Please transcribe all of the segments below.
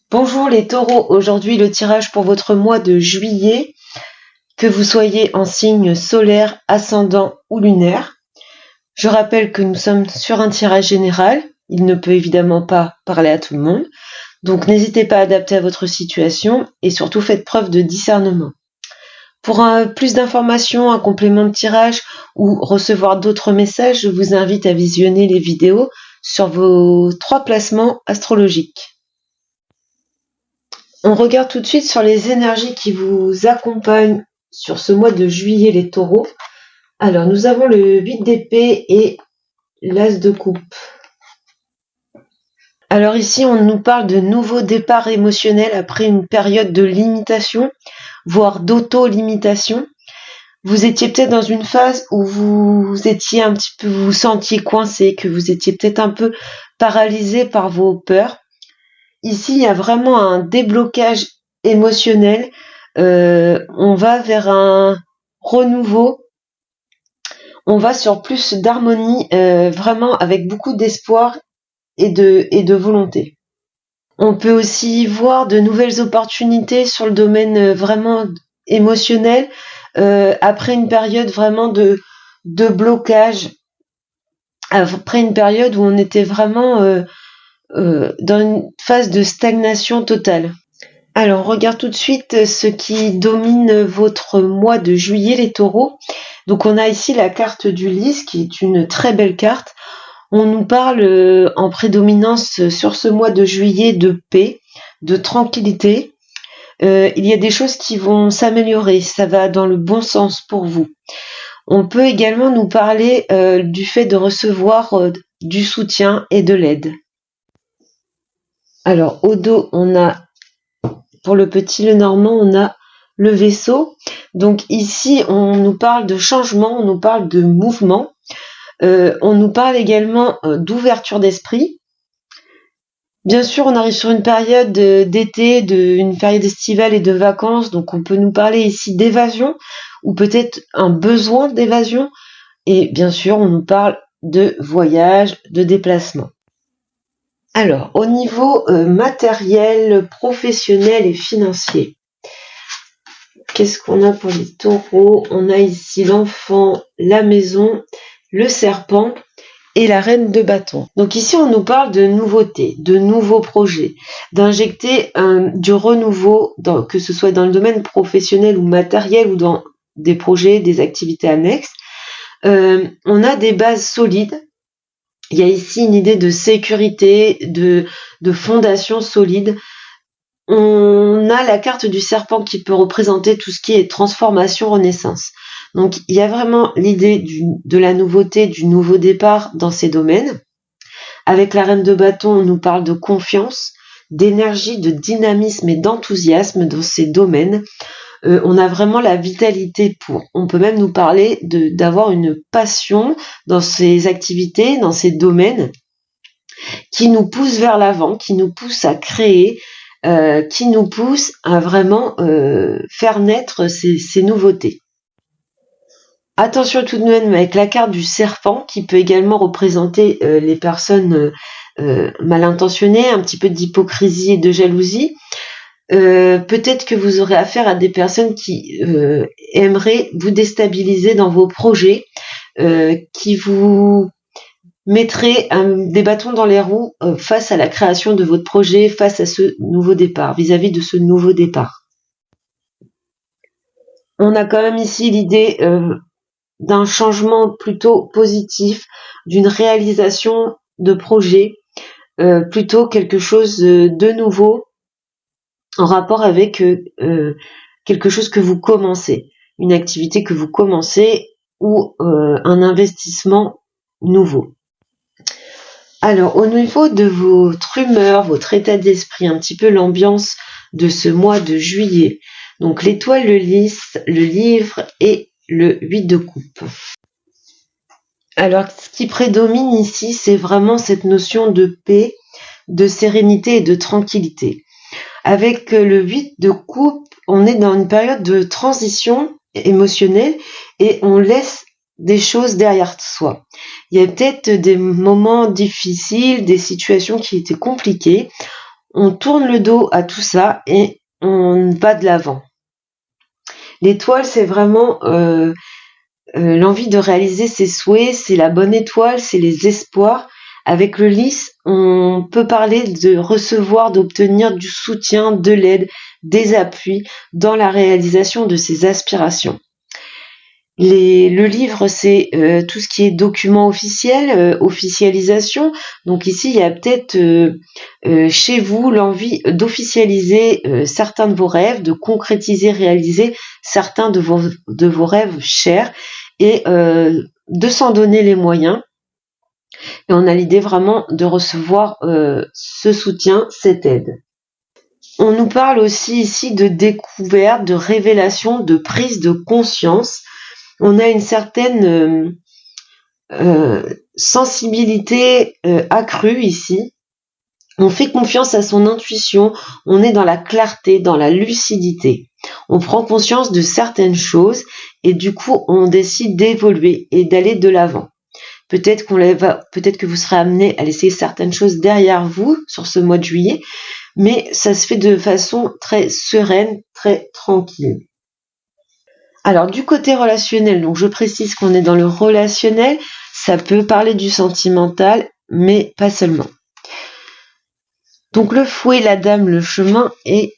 Bonjour les taureaux, aujourd'hui le tirage pour votre mois de juillet, que vous soyez en signe solaire, ascendant ou lunaire. Je rappelle que nous sommes sur un tirage général, il ne peut évidemment pas parler à tout le monde, donc n'hésitez pas à adapter à votre situation et surtout faites preuve de discernement. Pour plus d'informations, un complément de tirage ou recevoir d'autres messages, je vous invite à visionner les vidéos sur vos 3 placements astrologiques. On regarde tout de suite sur les énergies qui vous accompagnent sur ce mois de juillet, les taureaux. Alors, nous avons le 8 d'épée et l'as de coupe. Alors ici, on nous parle de nouveaux départs émotionnels après une période de limitation, voire d'auto-limitation. Vous étiez peut-être dans une phase où vous étiez un petit peu, vous vous sentiez coincé, que vous étiez peut-être un peu paralysé par vos peurs. Ici, il y a vraiment un déblocage émotionnel. On va vers un renouveau. On va sur plus d'harmonie, vraiment avec beaucoup d'espoir et de volonté. On peut aussi voir de nouvelles opportunités sur le domaine vraiment émotionnel, après une période vraiment de blocage, après une période où on était vraiment dans une phase de stagnation totale. Alors, on regarde tout de suite ce qui domine votre mois de juillet, les taureaux. Donc, on a ici la carte du lys, qui est une très belle carte. On nous parle en prédominance sur ce mois de juillet de paix, de tranquillité. Il y a des choses qui vont s'améliorer, ça va dans le bon sens pour vous. On peut également nous parler du fait de recevoir du soutien et de l'aide. Alors, au dos, on a, pour le petit Lenormand, on a le vaisseau. Donc ici, on nous parle de changement, on nous parle de mouvement. On nous parle également d'ouverture d'esprit. Bien sûr, on arrive sur une période d'été, une période estivale et de vacances, donc on peut nous parler ici d'évasion, ou peut-être un besoin d'évasion. Et bien sûr, on nous parle de voyage, de déplacement. Alors, au niveau matériel, professionnel et financier, qu'est-ce qu'on a pour les taureaux? On a ici l'enfant, la maison, le serpent et la reine de bâton. Donc ici, on nous parle de nouveautés, de nouveaux projets, d'injecter du renouveau, que ce soit dans le domaine professionnel ou matériel ou dans des projets, des activités annexes. On a des bases solides. Il y a ici une idée de sécurité, de fondation solide. On a la carte du serpent qui peut représenter tout ce qui est transformation, renaissance. Donc, il y a vraiment l'idée de la nouveauté, du nouveau départ dans ces domaines. Avec la reine de bâton, on nous parle de confiance, d'énergie, de dynamisme et d'enthousiasme dans ces domaines. On a vraiment la vitalité pour. On peut même nous parler d'avoir une passion dans ces activités, dans ces domaines, qui nous pousse vers l'avant, qui nous pousse à créer, qui nous pousse à vraiment faire naître ces nouveautés. Attention tout de même avec la carte du serpent, qui peut également représenter les personnes mal intentionnées, un petit peu d'hypocrisie et de jalousie. Peut-être que vous aurez affaire à des personnes qui aimeraient vous déstabiliser dans vos projets, qui vous mettraient des bâtons dans les roues face à la création de votre projet, face à ce nouveau départ, vis-à-vis de ce nouveau départ. On a quand même ici l'idée d'un changement plutôt positif, d'une réalisation de projet, plutôt quelque chose de nouveau, en rapport avec quelque chose que vous commencez, une activité que vous commencez ou un investissement nouveau. Alors, au niveau de votre humeur, votre état d'esprit, un petit peu l'ambiance de ce mois de juillet, donc l'étoile, le lys, le livre et le 8 de coupe. Alors, ce qui prédomine ici, c'est vraiment cette notion de paix, de sérénité et de tranquillité. Avec le 8 de coupe, on est dans une période de transition émotionnelle et on laisse des choses derrière soi. Il y a peut-être des moments difficiles, des situations qui étaient compliquées. on tourne le dos à tout ça et on va de l'avant. L'étoile, c'est vraiment l'envie de réaliser ses souhaits, c'est la bonne étoile, c'est les espoirs. Avec le lys, on peut parler de recevoir, d'obtenir du soutien, de l'aide, des appuis dans la réalisation de ses aspirations. Le livre, c'est tout ce qui est document officiel, officialisation. Donc ici, il y a peut-être chez vous l'envie d'officialiser certains de vos rêves, de concrétiser, réaliser certains de vos rêves chers et de s'en donner les moyens. Et on a l'idée vraiment de recevoir ce soutien, cette aide. On nous parle aussi ici de découverte, de révélation, de prise de conscience. On a une certaine sensibilité accrue ici. On fait confiance à son intuition, on est dans la clarté, dans la lucidité. On prend conscience de certaines choses et du coup on décide d'évoluer et d'aller de l'avant. Peut-être que vous serez amené à laisser certaines choses derrière vous sur ce mois de juillet, mais ça se fait de façon très sereine, très tranquille. Alors du côté relationnel, donc je précise qu'on est dans le relationnel, ça peut parler du sentimental, mais pas seulement. Donc le fouet, la dame, le chemin et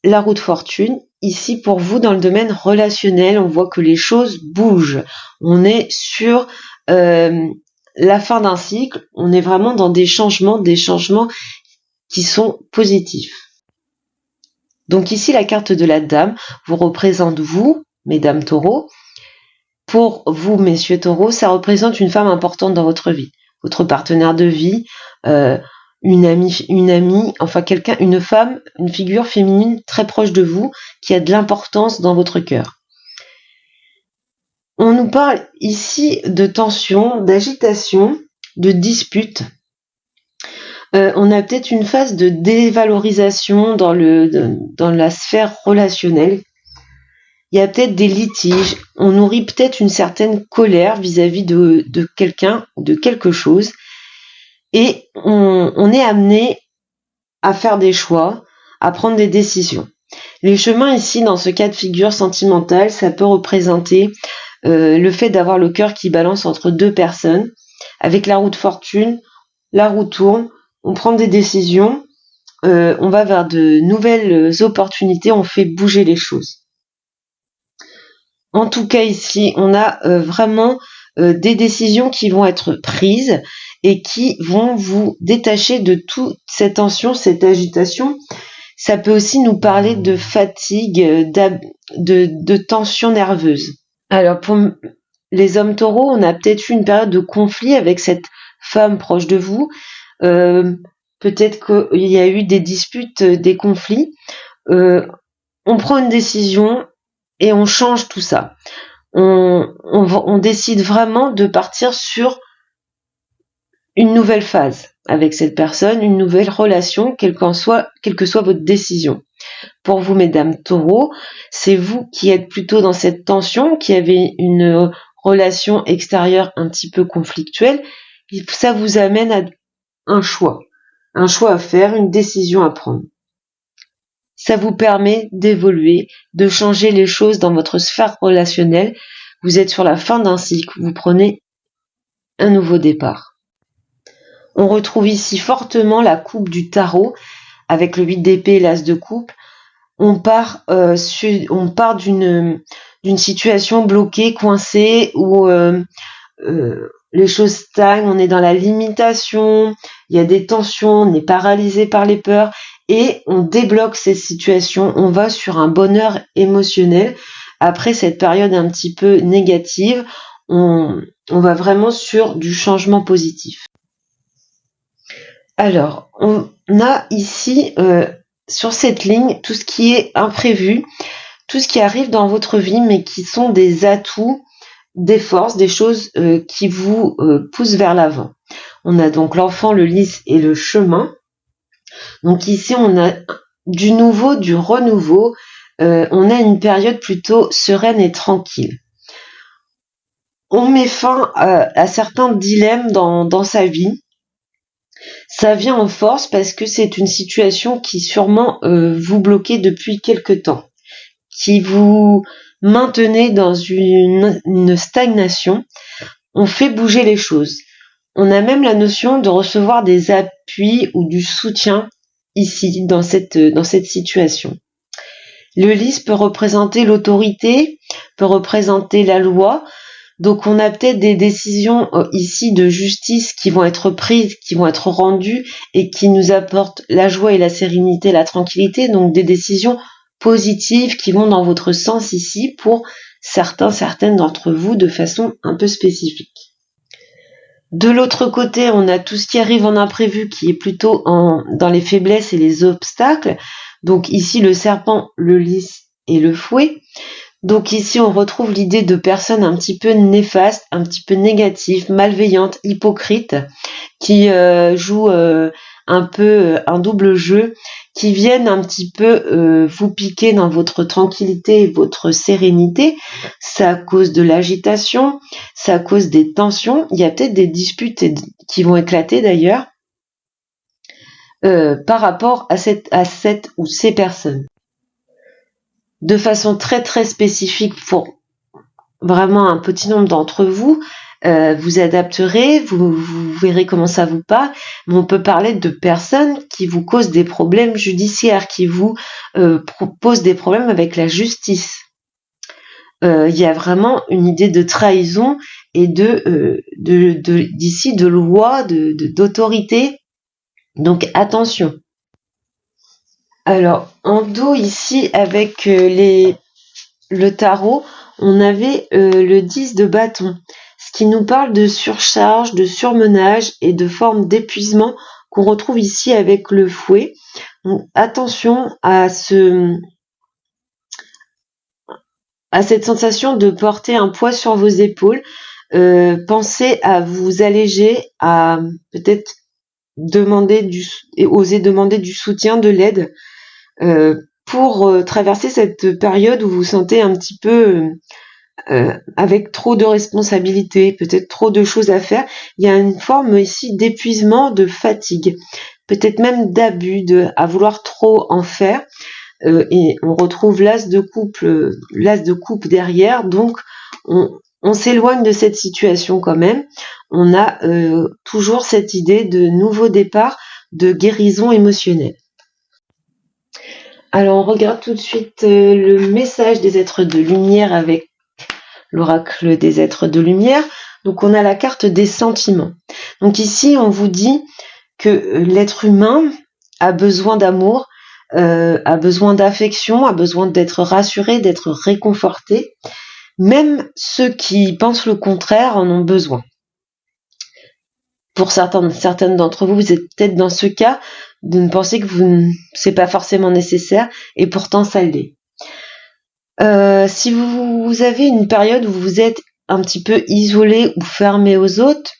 la roue de fortune. Ici pour vous dans le domaine relationnel, on voit que les choses bougent. On est sur la fin d'un cycle, on est vraiment dans des changements qui sont positifs. Donc ici la carte de la dame vous représente vous, mesdames taureaux. Pour vous, messieurs taureaux, ça représente une femme importante dans votre vie, votre partenaire de vie, une amie, enfin quelqu'un, une femme, une figure féminine très proche de vous qui a de l'importance dans votre cœur. On nous parle ici de tension, d'agitation, de dispute. On a peut-être une phase de dévalorisation dans la sphère relationnelle. Il y a peut-être des litiges. On nourrit peut-être une certaine colère vis-à-vis de quelqu'un ou de quelque chose. Et on est amené à faire des choix, à prendre des décisions. Les chemins ici, dans ce cas de figure sentimentale, ça peut représenter le fait d'avoir le cœur qui balance entre deux personnes. Avec la roue de fortune, la roue tourne, on prend des décisions, on va vers de nouvelles opportunités, on fait bouger les choses. En tout cas ici, on a vraiment des décisions qui vont être prises et qui vont vous détacher de toute cette tension, cette agitation. Ça peut aussi nous parler de fatigue, de tension nerveuse. Alors pour les hommes taureaux, on a peut-être eu une période de conflit avec cette femme proche de vous. Peut-être qu'il y a eu des disputes, des conflits. On prend une décision et on change tout ça. On décide vraiment de partir sur une nouvelle phase avec cette personne, une nouvelle relation, quelle que soit votre décision. Pour vous, mesdames taureaux, c'est vous qui êtes plutôt dans cette tension, qui avez une relation extérieure un petit peu conflictuelle. Ça vous amène à un choix à faire, une décision à prendre. Ça vous permet d'évoluer, de changer les choses dans votre sphère relationnelle. Vous êtes sur la fin d'un cycle, vous prenez un nouveau départ. On retrouve ici fortement la coupe du tarot avec le 8 d'épée et l'as de coupe. On part d'une situation bloquée, coincée, où les choses stagnent, on est dans la limitation, il y a des tensions, on est paralysé par les peurs et on débloque ces situations, on va sur un bonheur émotionnel. Après cette période un petit peu négative, on va vraiment sur du changement positif. Alors, on a ici sur cette ligne tout ce qui est imprévu, tout ce qui arrive dans votre vie mais qui sont des atouts, des forces, des choses qui vous poussent vers l'avant. On a donc l'enfant, le lys et le chemin. Donc ici on a du nouveau, du renouveau. On a une période plutôt sereine et tranquille. On met fin à certains dilemmes dans sa vie. Ça vient en force parce que c'est une situation qui sûrement vous bloquait depuis quelque temps, qui vous maintenait dans une stagnation. On fait bouger les choses. On a même la notion de recevoir des appuis ou du soutien ici, dans cette situation. Le lys peut représenter l'autorité, peut représenter la loi. Donc on a peut-être des décisions ici de justice qui vont être prises, qui vont être rendues et qui nous apportent la joie et la sérénité, la tranquillité. Donc des décisions positives qui vont dans votre sens ici pour certaines d'entre vous de façon un peu spécifique. De l'autre côté, on a tout ce qui arrive en imprévu qui est plutôt dans les faiblesses et les obstacles. Donc ici, le serpent, le lys et le fouet. Donc ici, on retrouve l'idée de personnes un petit peu néfastes, un petit peu négatives, malveillantes, hypocrites, qui jouent un peu un double jeu, qui viennent un petit peu vous piquer dans votre tranquillité et votre sérénité. Ça cause de l'agitation, ça cause des tensions. Il y a peut-être des disputes qui vont éclater d'ailleurs par rapport à cette ou ces personnes. De façon très très spécifique pour vraiment un petit nombre d'entre vous, vous adapterez, vous verrez comment ça vous parle, mais on peut parler de personnes qui vous causent des problèmes judiciaires, qui vous posent des problèmes avec la justice. Il y a vraiment une idée de trahison et d'ici de loi, d'autorité. Donc attention. Alors en dos ici avec le tarot, on avait le 10 de bâton, ce qui nous parle de surcharge, de surmenage et de forme d'épuisement qu'on retrouve ici avec le fouet. Donc, attention à cette sensation de porter un poids sur vos épaules. Pensez à vous alléger, à peut-être oser demander du soutien, de l'aide pour traverser cette période où vous vous sentez un petit peu avec trop de responsabilités, peut-être trop de choses à faire. Il y a une forme ici d'épuisement, de fatigue, peut-être même d'abus, à vouloir trop en faire. Et on retrouve l'as de coupe derrière, donc on s'éloigne de cette situation quand même. On a toujours cette idée de nouveau départ, de guérison émotionnelle. Alors on regarde tout de suite le message des êtres de lumière avec l'oracle des êtres de lumière. Donc on a la carte des sentiments. Donc ici on vous dit que l'être humain a besoin d'amour, a besoin d'affection, a besoin d'être rassuré, d'être réconforté. Même ceux qui pensent le contraire en ont besoin. Pour certaines d'entre vous, vous êtes peut-être dans ce cas de ne penser que c'est pas forcément nécessaire et pourtant ça l'est. Si vous avez une période où vous êtes un petit peu isolé ou fermé aux autres,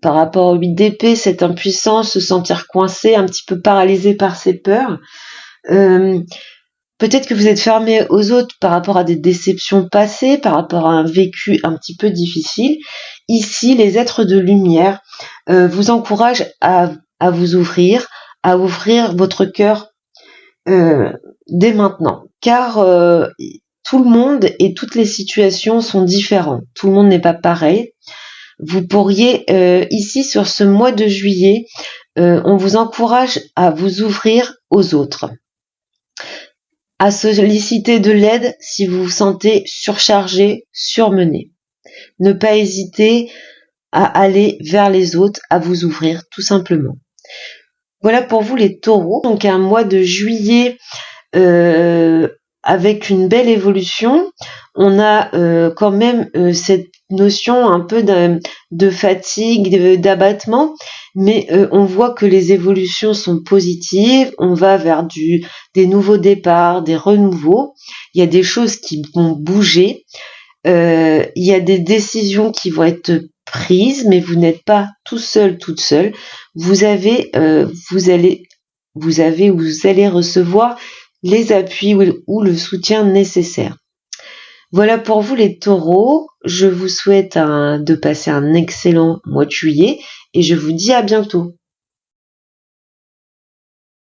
par rapport au 8 d'épée, cette impuissance, se sentir coincé, un petit peu paralysé par ses peurs, peut-être que vous êtes fermé aux autres par rapport à des déceptions passées, par rapport à un vécu un petit peu difficile. Ici, les êtres de lumière vous encouragent à vous ouvrir, à ouvrir votre cœur dès maintenant. Car tout le monde et toutes les situations sont différentes. Tout le monde n'est pas pareil. Vous pourriez, ici, sur ce mois de juillet, on vous encourage à vous ouvrir aux autres, à solliciter de l'aide si vous vous sentez surchargé, surmené. Ne pas hésiter à aller vers les autres, à vous ouvrir, tout simplement. Voilà pour vous les taureaux. Donc un mois de juillet avec une belle évolution. On a quand même cette notion un peu de fatigue, d'abattement, mais on voit que les évolutions sont positives. On va vers des nouveaux départs, des renouveaux. Il y a des choses qui vont bouger. Il y a des décisions qui vont être prises, mais vous n'êtes pas tout seul, toute seule. Vous allez recevoir les appuis ou le soutien nécessaire. Voilà pour vous les taureaux. Je vous souhaite de passer un excellent mois de juillet et je vous dis à bientôt.